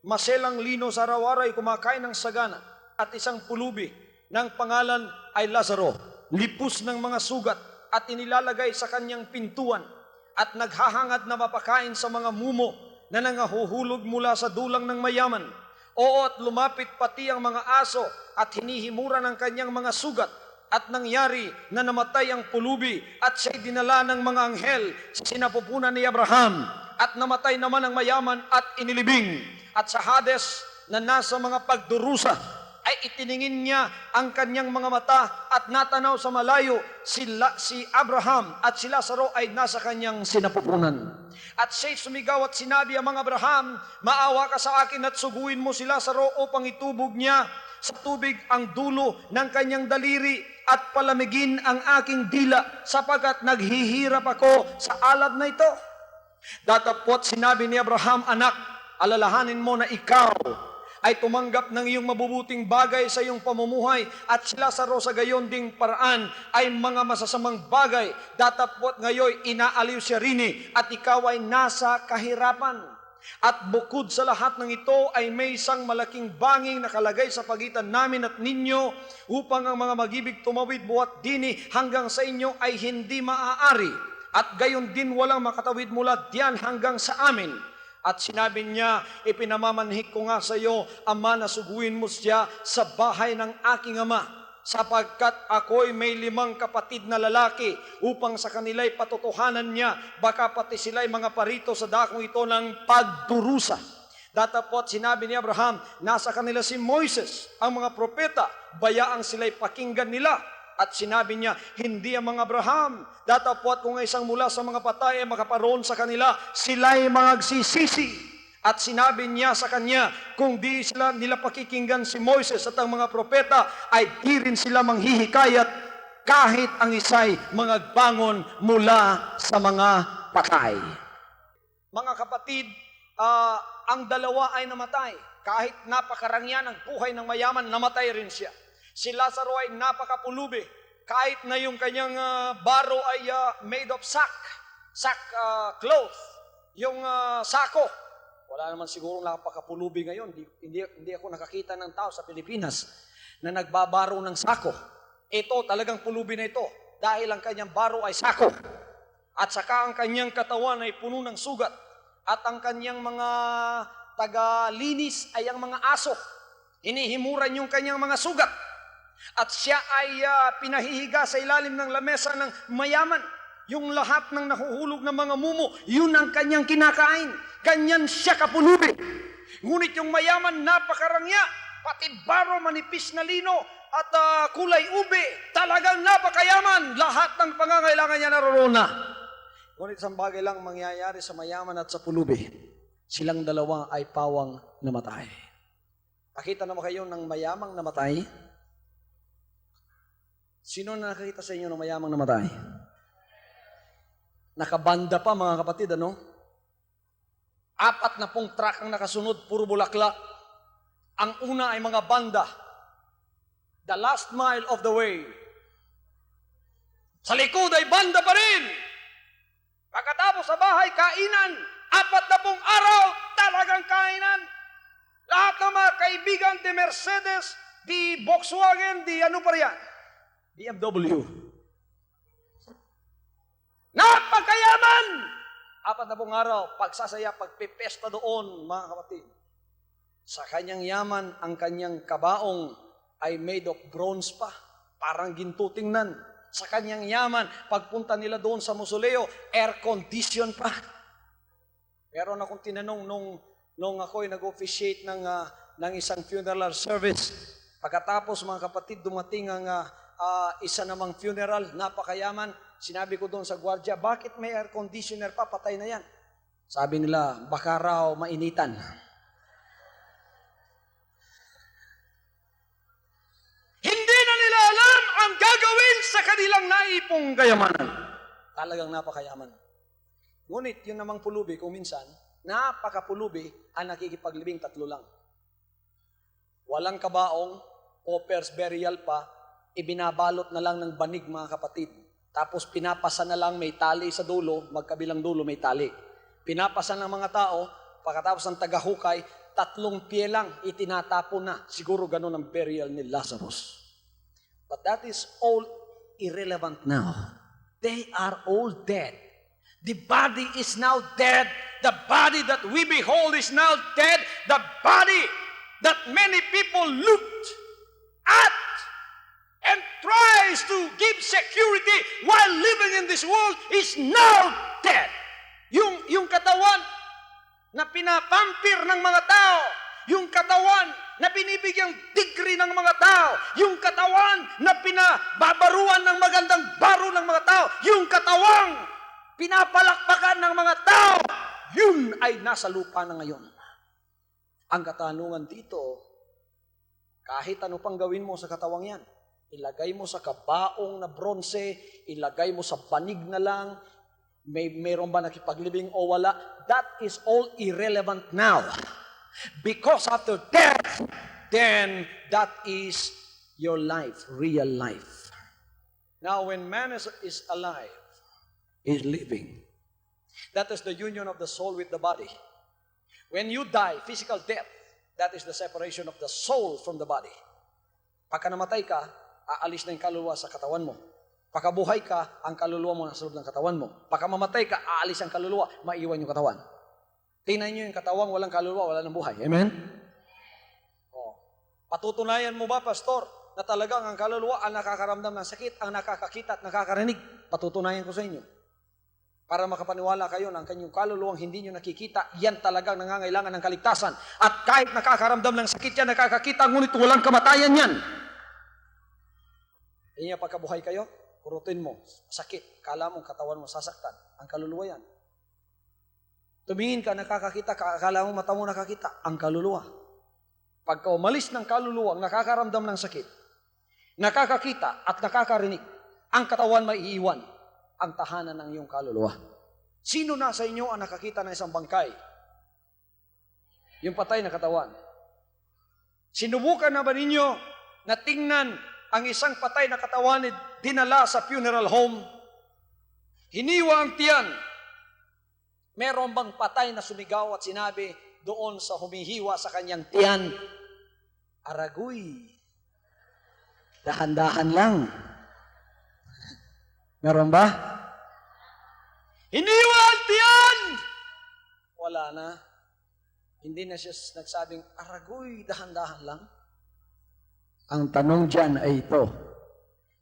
S1: maselang lino sa araw-araw ay kumakain ng sagana, at isang pulubi ng pangalan ay Lazaro, lipos ng mga sugat at inilalagay sa kanyang pintuan, at naghahangad na mapakain sa mga mumo na nangahuhulog mula sa dulang ng mayaman. Oo, at lumapit pati ang mga aso at hinihimura ng kanyang mga sugat. At nangyari na namatay ang pulubi at siya'y dinala ng mga anghel sa sinapupunan ni Abraham. At namatay naman ang mayaman at inilibing. At sa Hades na nasa mga pagdurusa ay itiningin niya ang kanyang mga mata at natanaw sa malayo si Abraham at si Lazaro ay nasa kanyang sinapupunan. At siya'y sumigaw at sinabi ang mga Abraham, maawa ka sa akin at suguin mo si Lazaro upang itubog niya sa tubig ang dulo ng kanyang daliri at palamigin ang aking dila sapagkat naghihirap ako sa alab na ito. Datapot sinabi ni Abraham, anak, alalahanin mo na ikaw ay tumanggap ng iyong mabubuting bagay sa iyong pamumuhay at si Lazaro sa gayon ding paraan ay mga masasamang bagay. Datapot ngayon inaaliw siya rini at ikaw ay nasa kahirapan. At bukod sa lahat ng ito ay may isang malaking banging nakalagay sa pagitan namin at ninyo upang ang mga mag-ibig tumawid buhat dini hanggang sa inyo ay hindi maaari. At gayon din walang makatawid mula diyan hanggang sa amin. At sinabi niya, ipinamamanhik ko nga sa iyo, Ama, na suguin mo siya sa bahay ng aking ama, sapagkat ako'y may 5 kapatid na lalaki, upang sa kanila'y patotohanan niya, baka pati sila'y mga parito sa dakong ito ng pagdurusa. Datapot sinabi ni Abraham, nasa kanila si Moises, ang mga propeta, bayaang sila'y pakinggan nila.
S3: At sinabi niya, hindi ang mga Abraham, datapwat kung isang mula sa mga patay ay makaparoon sa kanila, sila'y magsisisi. At sinabi niya sa kanya, kung di sila nila pakikinggan si Moises at ang mga propeta, ay di rin sila manghihikayat kahit ang isa'y mangagbangon mula sa mga patay. Mga kapatid, ang dalawa ay namatay. Kahit napakarangyan ang buhay ng mayaman, namatay rin siya. Si Lazaro ay napakapulubi. Kahit na yung kanyang baro ay made of sack cloth, yung sako. Wala naman siguro napakapulubi ngayon. Hindi ako nakakita ng tao sa Pilipinas na nagbabaro ng sako. Ito, talagang pulubi na ito. Dahil ang kanyang baro ay sako. At saka ang kanyang katawan ay puno ng sugat. At ang kanyang mga tagalinis ay ang mga aso. Hinihimuran yung kanyang mga sugat. At siya ay pinahihiga sa ilalim ng lamesa ng mayaman. Yung lahat ng nahuhulog ng mga mumo, yun ang kanyang kinakain. Ganyan siya kapulubi. Ngunit yung mayaman napakarangya, pati baro manipis na lino at kulay ube, talagang napakayaman. Lahat ng pangangailangan niya naroon na. Ngunit isang bagay lang mangyayari sa mayaman at sa pulubi. Silang dalawa ay pawang namatay. Nakita naman kayo ng mayamang namatay? Sino na nakakita sa inyo ng mayamang namatay? Nakabanda pa mga kapatid, ano? 40 truck ang nakasunod, puro bulaklak. Ang una ay mga banda. The last mile of the way. Sa likod ay banda pa rin. Pagkatapos sa bahay, kainan. 40 araw, talagang kainan. Lahat ng mga kaibigan, di Mercedes, di Volkswagen, di ano pa riyan? BMW. Napakayaman! 40 araw, pagsasaya, pagpipesta doon, mga kapatid. Sa kanyang yaman, ang kanyang kabaong ay made of bronze pa. Parang ginto tingnan. Sa kanyang yaman, pagpunta nila doon sa mausoleo, air condition pa. Pero na kung tinanong nung ako'y nag-officiate ng isang funeral service, pagkatapos mga kapatid, dumating ang isa namang funeral, napakayaman, sinabi ko doon sa gwardiya, bakit may air conditioner pa? Patay na yan. Sabi nila, baka raw mainitan. Hindi na nila alam ang gagawin sa kanilang naipong kayamanan. Talagang napakayaman. Ngunit yun namang pulubi, kung minsan, napakapulubi ang nakikipaglibing 3 lang. Walang kabaong, paupers burial pa, ibinabalot na lang ng banig mga kapatid. Tapos pinapasa na lang, may tali sa dulo, magkabilang dulo may tali. Pinapasa ng mga tao, pagkatapos ng tagahukay, 3 pie lang, itinatapon na. Siguro ganun ang burial ni Lazarus. But that is all irrelevant now. They are all dead. The body is now dead. The body that we behold is now dead. The body that many people looked at and tries to give security while living in this world is now dead. Yung katawan na pinapampir ng mga tao, yung katawan na binibigyang degree ng mga tao, yung katawan na pinababaruan ng magandang baro ng mga tao, yung katawang pinapalakpakan ng mga tao, yun ay nasa lupa na ngayon. Ang katanungan dito, kahit ano pang gawin mo sa katawang yan, ilagay mo sa kabaong na bronze, ilagay mo sa banig na lang, mayroon ba nakipaglibing o wala, that is all irrelevant now. Because after death, then that is your life, real life. Now when man is alive, is living. That is the union of the soul with the body. When you die, physical death, that is the separation of the soul from the body. Pagka namatay ka, aalis na yung kaluluwa sa katawan mo. Pagka buhay ka, ang kaluluwa mo nasa loob ng katawan mo. Pagka mamatay ka, aalis ang kaluluwa, maiwan yung katawan. Tingnan nyo yung katawang walang kaluluwa, wala ng buhay. Amen? Patutunayan mo ba, pastor, na talagang ang kaluluwa ang nakakaramdam ng sakit, ang nakakakita at nakakarinig? Patutunayan ko sa inyo. Para makapaniwala kayo na ang kanyang kaluluwang hindi nyo nakikita, yan talagang nangangailangan ng kaligtasan. At kahit nakakaramdam ng sakit yan, nakakakita, ngunit walang kamatayan yan. Hindi niya pagkabuhay kayo, kurutin mo, sakit, kala mo katawan mo sasaktan. Ang kaluluwa yan. Tumingin ka, nakakakita ka, akala mo mata mo nakakita. Ang kaluluwa. Pagka umalis ng kaluluwa, nakakaramdam ng sakit, nakakakita at nakakarinig, ang katawan maiiwan, ang tahanan ng iyong kaluluwa. Sino na sa inyo ang nakakita ng isang bangkay? Yung patay na katawan. Sinubukan na ba ninyo na tingnan ang isang patay na katawan dinala sa funeral home? Hiniwa ang tiyan. Meron bang patay na sumigaw at sinabi doon sa humihiwa sa kanyang tiyan, Aragoy, dahan-dahan lang. Meron ba? Hiniwa ang tiyan! Wala na. Hindi na siya nagsabing, Aragoy, dahan-dahan lang. Ang tanong dyan ay ito,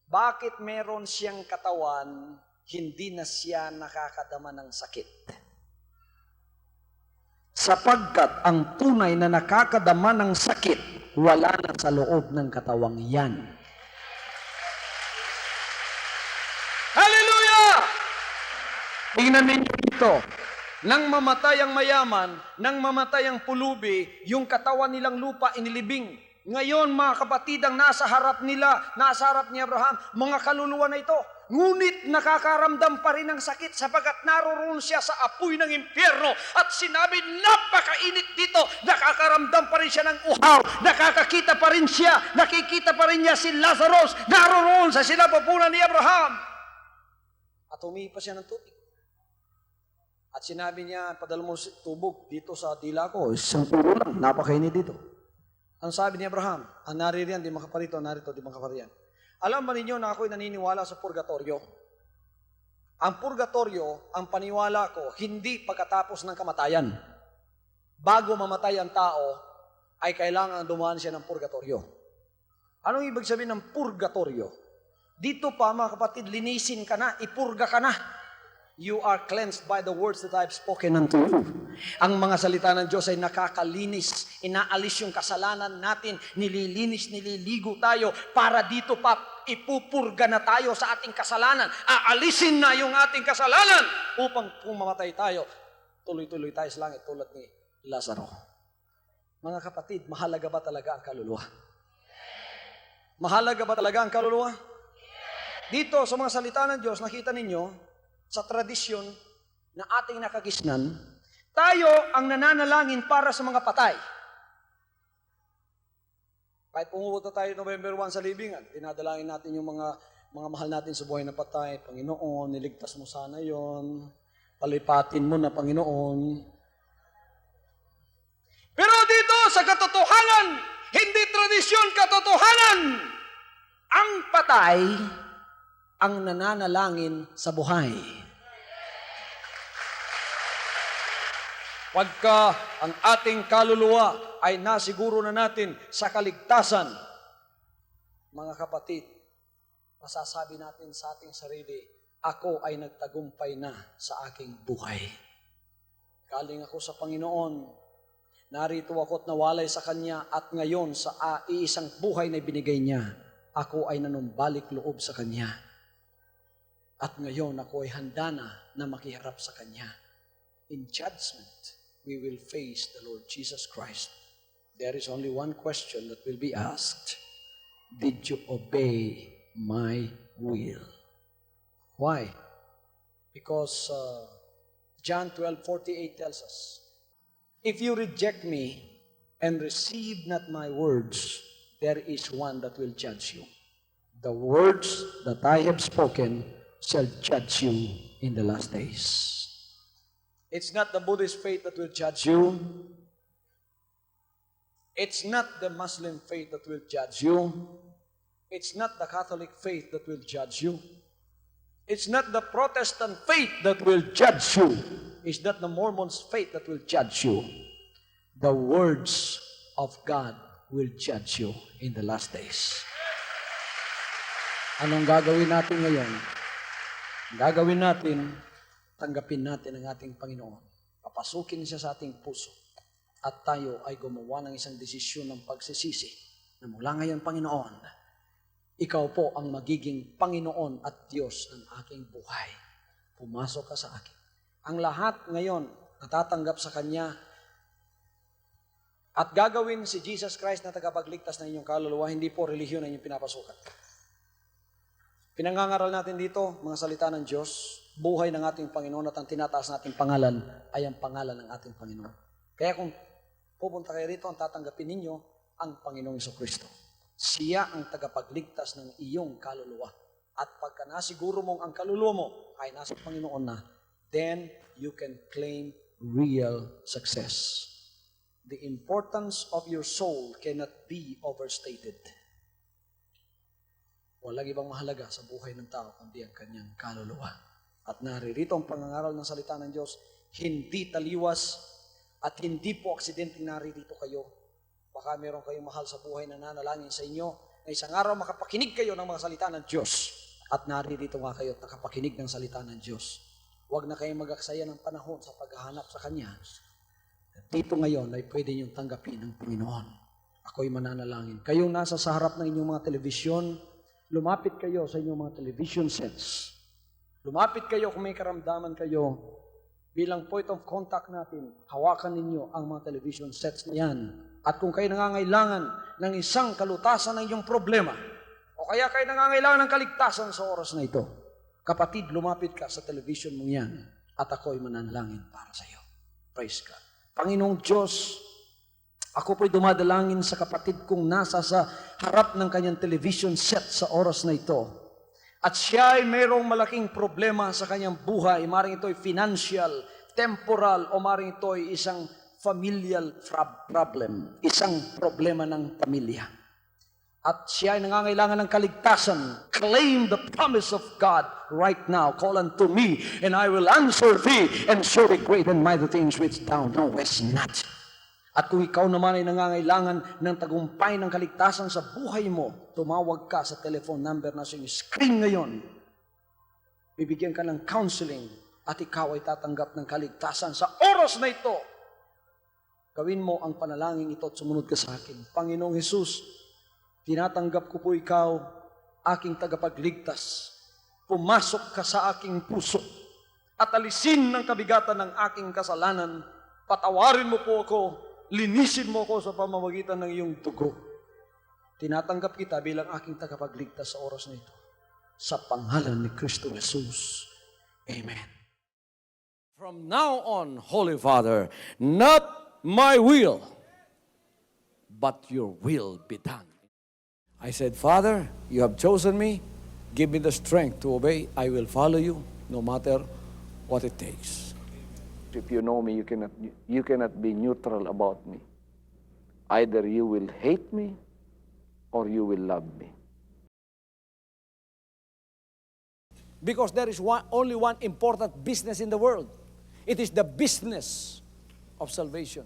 S3: bakit meron siyang katawan, hindi na siya nakakadama ng sakit? Sapagkat ang tunay na nakakadama ng sakit, wala na sa loob ng katawang yan. Hallelujah! Tingnan ninyo ito. Nang mamatay ang mayaman, nang mamatay ang pulubi, yung katawan nilang lupa inilibing. Ngayon, mga kapatid, ang nasa harap nila, nasa harap ni Abraham, mga kaluluwa na ito. Ngunit nakakaramdam pa rin ng sakit sapagkat naroon siya sa apoy ng impyerno at sinabi, napakainit dito. Nakakaramdam pa rin siya ng uhaw. Nakakakita pa rin siya. Nakikita pa rin niya si Lazarus. Naroon sa sinapupunan ni Abraham. At humipa siya ng tubig. At sinabi niya, padala mo tubog dito sa dila ko. Isang tulo lang, napakainit dito. Ang sabi ni Abraham, ang naririyan, di makaparito, narito, di makapariyan. Alam ba ninyo na ako'y naniniwala sa purgatorio? Ang purgatorio, ang paniwala ko, hindi pagkatapos ng kamatayan. Bago mamatay ang tao, ay kailangan dumaan siya ng purgatorio. Anong ibig sabihin ng purgatorio? Dito pa, mga kapatid, linisin ka na, ipurga ka na. You are cleansed by the words that I've spoken unto you. Ang mga salita ng Diyos ay nakakalinis, inaalis yung kasalanan natin, nililinis, nililigo tayo, para dito pa ipupurga na tayo sa ating kasalanan. Aalisin na yung ating kasalanan upang kung mamatay tayo, tuloy-tuloy tayo sa langit tulad ni Lazaro. Mga kapatid, mahalaga ba talaga ang kaluluwa? Mahalaga ba talaga ang kaluluwa? Dito sa mga salita ng Diyos, nakita ninyo, sa tradisyon na ating nakagisnan, tayo ang nananalangin para sa mga patay. Kahit pumunta tayo November 1 sa libingan, dinadalangin natin yung mga mahal natin sa buhay na patay. Panginoon, niligtas mo sana yon, palipatin mo na Panginoon. Pero dito sa katotohanan, hindi tradisyon, katotohanan, ang patay ang nananalangin sa buhay. Pagka ang ating kaluluwa ay nasiguro na natin sa kaligtasan, mga kapatid, masasabi natin sa ating sarili, ako ay nagtagumpay na sa aking buhay. Galing ako sa Panginoon, narito ako at nawalay sa Kanya, at ngayon sa iisang buhay na binigay niya, ako ay nanumbalik loob sa Kanya. At ngayon ako ay handa na makiharap sa Kanya. In judgment, we will face the Lord Jesus Christ. There is only one question that will be asked. Did you obey my will? Why? Because John 12:48 tells us, if you reject me and receive not my words, there is one that will judge you. The words that I have spoken shall judge you in the last days. It's not the Buddhist faith that will judge you. It's not the Muslim faith that will judge you. It's not the Catholic faith that will judge you. It's not the Protestant faith that will judge you. It's not the Mormon's faith that will judge you. The words of God will judge you in the last days. Anong gagawin natin ngayon? Gagawin natin, tanggapin natin ang ating Panginoon. Papasukin siya sa ating puso. At tayo ay gumawa ng isang desisyon ng pagsisisi na mula ngayon, Panginoon,
S1: ikaw po ang magiging Panginoon at Diyos ng aking buhay. Pumasok ka sa akin. Ang lahat ngayon natatanggap sa Kanya at gagawin si Jesus Christ na tagapagligtas ng inyong kaluluwa, hindi po relihiyon ang inyong pinapasukan. Pinangangaral natin dito, mga salita ng Diyos, buhay ng ating Panginoon at ang tinataas nating pangalan ay ang pangalan ng ating Panginoon. Kaya kung pupunta kayo rito, ang tatanggapin ninyo ang Panginoong Jesucristo. Siya ang tagapagligtas ng iyong kaluluwa. At pagka nasiguro mong ang kaluluwa mo ay nasa Panginoon na, then you can claim real success. The importance of your soul cannot be overstated. Walang ibang mahalaga sa buhay ng tao kundi ang kanyang kaluluwa. At naririto ang pangangaral ng salita ng Diyos, hindi taliwas at hindi po aksidenteng naririto kayo. Baka meron kayong mahal sa buhay na nanalangin sa inyo na isang araw makapakinig kayo ng mga salita ng Diyos at naririto nga kayo at nakapakinig ng salita ng Diyos. Huwag na kayong mag-aksaya ng panahon sa paghahanap sa Kanya. Dito ngayon ay pwede niyong tanggapin ng Panginoon. Ako'y mananalangin. Kayong nasa sa harap ng inyong mga telebisyon, lumapit kayo sa inyong mga television sets. Lumapit kayo kung may karamdaman kayo. Bilang point of contact natin, hawakan ninyo ang mga television sets na yan. At kung kayo nangangailangan ng isang kalutasan ng iyong problema, o kaya kayo nangangailangan ng kaligtasan sa oras na ito, kapatid, lumapit ka sa television mo yan at ako'y mananalangin para sa iyo. Praise God. Panginoong Diyos, ako po'y dumadalangin sa kapatid kong nasa sa harap ng kanyang television set sa oras na ito. At siya ay mayroong malaking problema sa kanyang buhay. Maring ito'y financial, temporal, o maring ito'y isang familial problem. Isang problema ng pamilya. At siya ay nangangailangan ng kaligtasan. Claim the promise of God right now. Call unto me, and I will answer thee, and show thee great and mighty things which thou knowest not. At kung ikaw naman ay nangangailangan ng tagumpay ng kaligtasan sa buhay mo, tumawag ka sa telephone number na sa iyong screen ngayon. Bibigyan ka ng counseling at ikaw ay tatanggap ng kaligtasan sa oras na ito. Gawin mo ang panalangin ito at sumunod ka sa akin. Panginoong Hesus, tinatanggap ko po ikaw, aking tagapagligtas. Pumasok ka sa aking puso at alisin ng kabigatan ng aking kasalanan. Patawarin mo po ako, linisin mo ako sa pamamagitan ng iyong dugo. Tinatanggap kita bilang aking tagapagligtas sa oras na ito. Sa pangalan ni Kristo Jesus. Amen.
S4: From now on, Holy Father, not my will, but your will be done. I said, Father, you have chosen me. Give me the strength to obey. I will follow you no matter what it takes.
S2: If you know me, you cannot be neutral about me. Either you will hate me or you will love me.
S4: Because there is only one important business in the world. It is the business of salvation.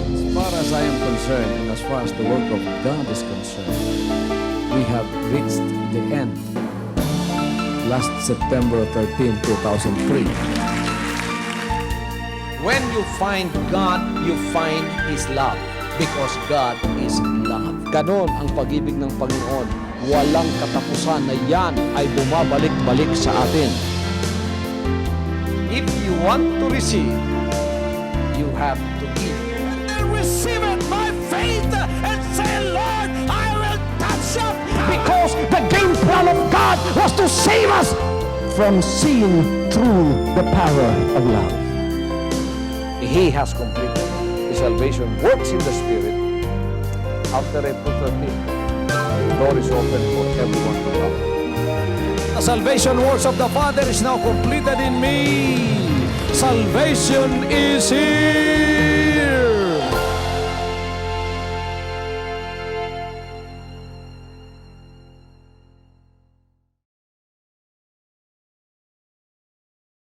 S4: As far as I am concerned, and as far as the work of God is concerned, we have reached the end. Last September 13, 2003. When you find God, you find His love. Because God is love. Ganon ang pag-ibig ng Panginoon. Walang katapusan na yan ay bumabalik-balik sa atin.
S1: If you want to receive, you have to give. Receive it by faith and say, Lord, I will touch up. Because the game plan of God was to save us from seeing through the power of love.
S2: He has completed. His salvation works in the Spirit. After April 13th, the door is open for everyone to come.
S4: The salvation works of the Father is now completed in me. Salvation is here.